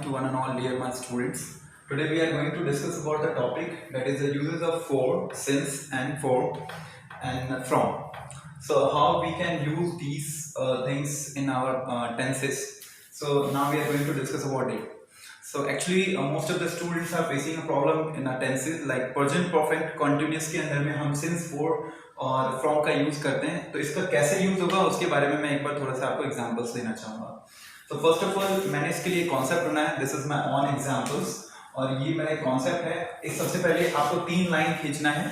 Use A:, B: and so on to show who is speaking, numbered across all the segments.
A: to one and all dear my students. Today we are going to discuss about the topic that is the uses of for, since and for and from. So how we can use these things in our tenses. So now we are going to discuss about it. So actually most of the students are facing a problem in our tenses like present perfect continuous के अंदर में हम since for और from का use करते हैं. तो इसका कैसे यूज होगा उसके बारे में मैं एक बार थोड़ा सा आपको एग्जांपल्स देना चाहूँगा. तो फर्स्ट ऑफ ऑल मैंने इसके लिए कॉन्सेप्ट बनाया. This is my on examples और ये मेरा कॉन्सेप्ट है. इस सबसे पहले आपको 3 लाइन खींचना है.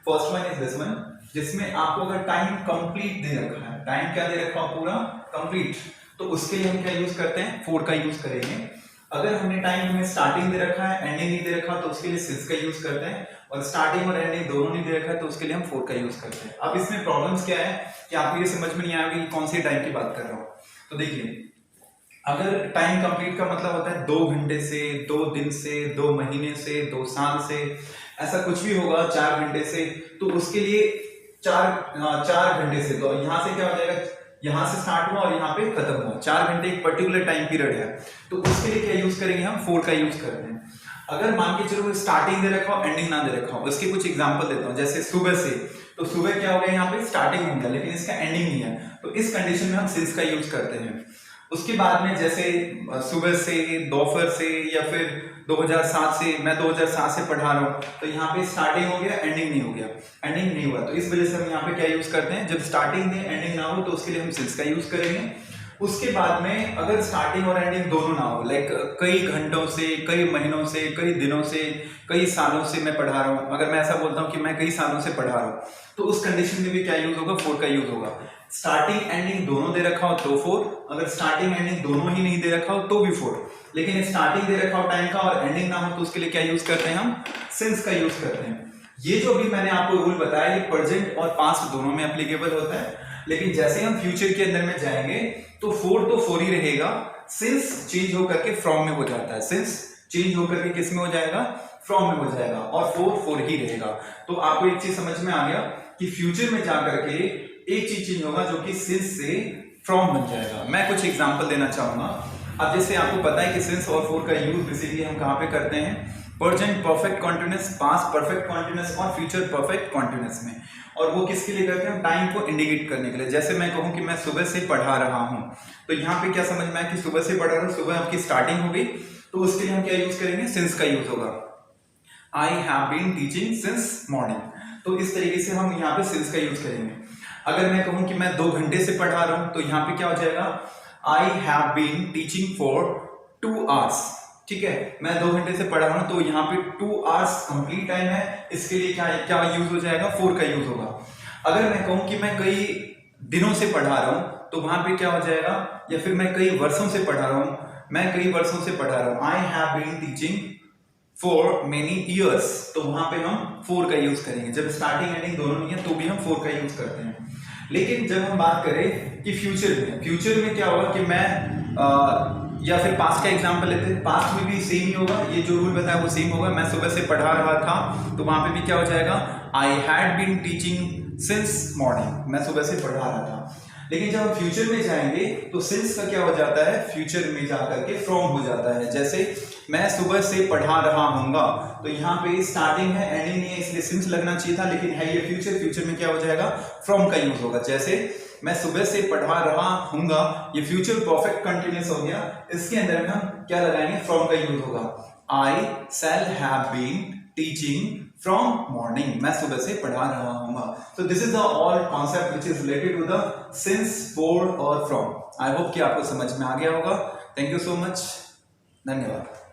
A: First one is this one जिसमें आपको अगर टाइम कंप्लीट दे रखा है, टाइम क्या दे रखा है पूरा कंप्लीट, तो उसके लिए हम क्या यूज करते हैं, फोर का यूज करेंगे. अगर हमने टाइम हमें स्टार्टिंग दे रखा है, एंडिंग नहीं दे रखा, तो उसके लिए सिंस का यूज करते हैं. और स्टार्टिंग और एंडिंग दोनों नहीं दे रखा है तो उसके लिए हम फोर का यूज करते हैं. अब इसमें प्रॉब्लम्स क्या है कि आपको ये समझ में नहीं आएगा कि कौन सी टाइम की बात कर रहा हूँ. तो देखिए, अगर टाइम कंप्लीट का मतलब होता है 2 घंटे से, 2 दिन से, 2 महीने से, 2 साल से, ऐसा कुछ भी होगा, 4 घंटे से, तो उसके लिए 4 घंटे से, तो यहाँ से क्या हो जाएगा, यहाँ से स्टार्ट हुआ और यहाँ पे खत्म हुआ. 4 घंटे एक पर्टिकुलर टाइम पीरियड है, तो उसके लिए क्या यूज करेंगे हम, फोर का यूज करते हैं. अगर मान के चलो स्टार्टिंग दे रखा हो, एंडिंग ना दे रखा हो, उसके कुछ एग्जांपल देता हूँ. जैसे सुबह से, तो सुबह क्या हो गया, यहाँ पे स्टार्टिंग हो गया लेकिन इसका एंडिंग नहीं है, तो इस कंडीशन में हम सिंस का यूज करते हैं. उसके बाद में जैसे सुबह से, दोपहर से, या फिर 2007 से, मैं 2007 से पढ़ा रहा हूँ, तो यहाँ पे स्टार्टिंग हो गया, एंडिंग नहीं हो गया, एंडिंग नहीं हुआ, तो इस वजह से हम यहाँ पे क्या यूज करते हैं, जब स्टार्टिंग में एंडिंग ना हो तो उसके लिए हम सिंस का यूज करेंगे. उसके बाद में अगर स्टार्टिंग और एंडिंग दोनों ना हो, लाइक कई घंटों से, कई महीनों से, कई दिनों से, कई सालों से मैं पढ़ा रहा हूँ, अगर मैं ऐसा बोलता हूँ कि मैं कई सालों से पढ़ा रहा हूँ, तो उस कंडीशन में भी क्या यूज होगा, फोर का यूज होगा. स्टार्टिंग एंडिंग दोनों दे रखा हो तो फोर, अगर स्टार्टिंग एंडिंग दोनों ही नहीं दे रखा हो तो भी फोर, लेकिन स्टार्टिंग दे रखा हो टाइम का और एंडिंग ना हो तो उसके लिए क्या यूज करते हैं, हम सिंस का यूज करते हैं. ये जो भी मैंने आपको रूल बताया ये प्रेजेंट और पास्ट दोनों में एप्लीकेबल होता है, लेकिन जैसे हम फ्यूचर के अंदर में जाएंगे तो फोर ही रहेगा. सिंस चेंज होकर के फ्रॉम में हो जाता है, सिंस चेंज होकर के किस में हो जाएगा, फ्रॉम में हो जाएगा, और फोर ही रहेगा. तो आपको एक चीज समझ में आ गया कि फ्यूचर में जाकर के एक चीज चेंज होगा जो कि सिंस से फ्रॉम बन जाएगा. मैं कुछ एग्जांपल देना चाहूंगा. अब जैसे आपको पता है कि सिंस और फोर का यूज बेसिकली हम कहां पे करते हैं, present perfect continuous, past perfect continuous और फ्यूचर परफेक्ट कॉन्टिन्यूअस में. और वो किसके लिए करते हैं, टाइम को इंडिकेट करने के लिए. जैसे मैं कहूं कि मैं सुबह से पढ़ा रहा हूं, तो यहाँ पे क्या समझ में आया कि सुबह से पढ़ा रहा हूं, सुबह आपकी स्टार्टिंग हो गई, तो उसके लिए हम क्या यूज करेंगे, सिंस का यूज होगा. I have been teaching since morning, तो इस तरीके से हम यहाँ पे सिंस का यूज करेंगे. अगर मैं कहूं कि मैं 2 घंटे से पढ़ा रहा हूं, तो यहाँ पे क्या हो जाएगा, I have been teaching for 2 hours. ठीक है, मैं 2 घंटे से पढ़ा रहा हूं, तो यहाँ पे 2 आवर्स कंप्लीट टाइम है, इसके लिए क्या यूज हो जाएगा, फोर का यूज होगा. अगर मैं कहूं कि मैं कई दिनों से पढ़ा रहा हूं, तो वहां पे क्या हो जाएगा, या फिर मैं कई वर्षों से पढ़ा रहा हूं, मैं कई वर्षों से पढ़ा रहा हूं, I have been teaching for many years, तो वहां पे हम फोर का यूज करेंगे. जब स्टार्टिंग एंडिंग दोनों नहीं है तो भी हम फोर का यूज करते हैं. लेकिन जब हम बात करें कि फ्यूचर में क्या होगा कि मैं या फिर पास्ट का एग्जांपल लेते हैं, पास्ट में भी सेम ही होगा, ये जो रूल बताया वो सेम होगा. मैं सुबह से पढ़ा रहा था, तो वहां पे भी क्या हो जाएगा, I had been teaching since morning, मैं सुबह से पढ़ा रहा था. लेकिन जब हम फ्यूचर में जाएंगे तो सिंस का क्या हो जाता है, फ्यूचर में जाकर के फ्रॉम हो जाता है. जैसे मैं सुबह से पढ़ा रहा हूँगा, तो यहाँ पे स्टार्टिंग है, एंडिंग नहीं है, इसलिए सिंस लगना चाहिए था, लेकिन है ये फ्यूचर में क्या हो जाएगा, फ्रॉम का यूज होगा. जैसे मैं सुबह से पढ़ा रहा हूँगा, ये फ्यूचर परफेक्ट कंटिन्यूअस हो गया, इसके अंदर में हम क्या लगाएंगे, फ्रॉम का यूज होगा. I shall have been teaching from morning, मैं सुबह से पढ़ा रहा हूँगा. तो this is the all concept which is related to the since, for और फ्रॉम. आई होप कि आपको समझ में आ गया होगा. थैंक यू सो मच, धन्यवाद.